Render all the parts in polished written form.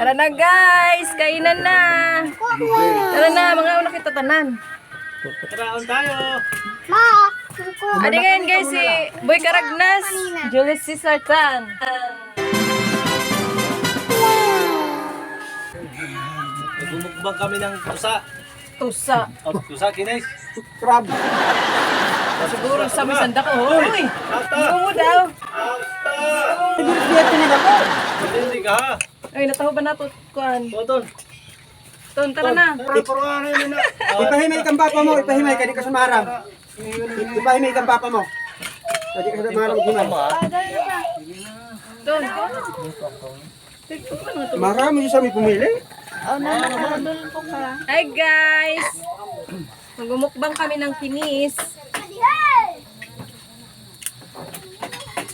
Tara na guys, kainan na. Tara na, mga una kita tanan. Taraon tayo. Adi ngayon guys, si Boy Caragnas, Julius Cesar Tan. Nagmumukbang kami ng tusa. Tusa. Tusa, kinis. Crab. Siguro sa misanda ko. Uy, Ata! mo daw. Hindi ka ha. Ay, nataho ba na to? Kuan. Toton. Ton, tara na. Puro-puro yun na. Ipahimay kang papa mo, ipahimay ka di ka sumarang. Ipahimay kang papa mo. Hindi ka sumarang himay. Ton. Marami yung sabi pumili. Hi guys. Magmumukbang kami ng kinis.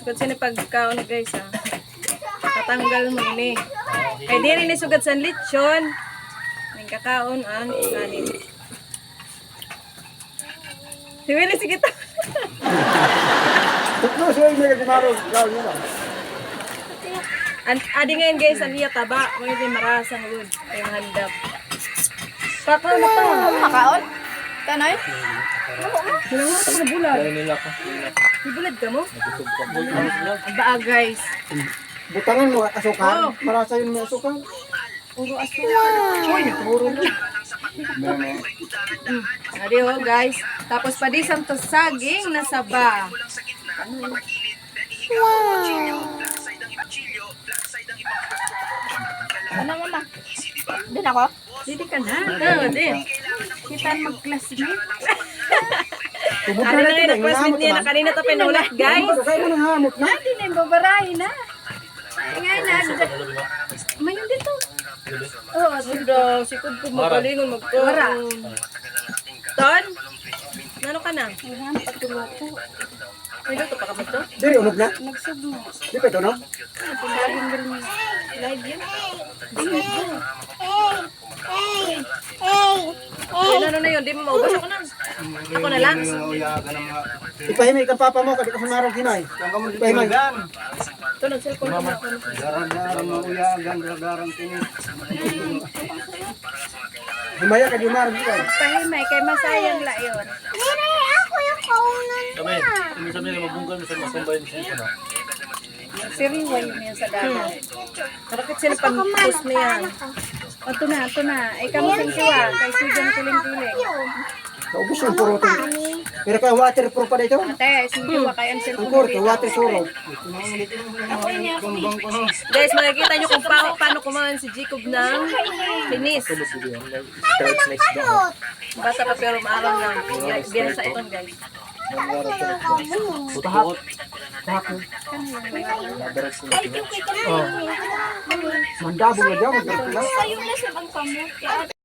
Sugad sa pagkaon guys ha. Tatanggal mo ini. Kay di rin sugad sa lechon. May kakaon ang kanin. Si Willie, sige to. Tutlo siya yung may sumarang. Gawin nyo lang. Adi ngayon guys, ang iya taba. Mga ito yung marasang wood. Ay mahandap. Kakaon na to. Makaon? Tanay? Hilang mo ito ka bulad. Nila ko. Ibulad ka mo? Ang baa guys. Butangan mo asukal. Oh. Marasa yun may asukal. Puro aso. Uy, puro na. Adi ho guys. Tapos padisang to saging na saba. Ano mama? Doon ako? Didi ka na. Oo, di. Kita mag-classmate. Tubod Ano na na natin yung eh. request niya na kanina to pinulat guys. Kaya mo nang hamot na. Hindi na yung babarahin na. Ngayon na. Mayon dito. Oo, sudo. Sikod ko magalingon magkaroon. Ton? Ano ka na? Ayan, patuloko. May luto pa ka ba to? Diri, unog na. Nagsugmo. Di pa ito, no? Laging galing. Live yun? Ayun, ano na yun? Di mo maubos ako na. Ako na lang. Ipahimay kang papa mo, kadi ka sumarang himay. Ipahimay. Ito, nag-cellphone ko. Himaya ka di sumarang himay. Pahimay kay masayang la yun. Kami, sabi na mabunggan sa masambay niya. Siriway niya sa dagat. Bakit sila pag-post na yan? Ito na. Ay kamo singsiwa. Kay Susan kiling-kiling. Naubos yung purutin. Pero kaya waterproof pa dito. Ate, singsiwa kay ang Ang cellphone. kurto, water suro. Guys, makikita nyo kung paano kumain si Jacob ng kinis. Basta pa pero maaraw lang. Biyan sa iton guys. Mandabo na dyan. Sayong na sa bang kamot.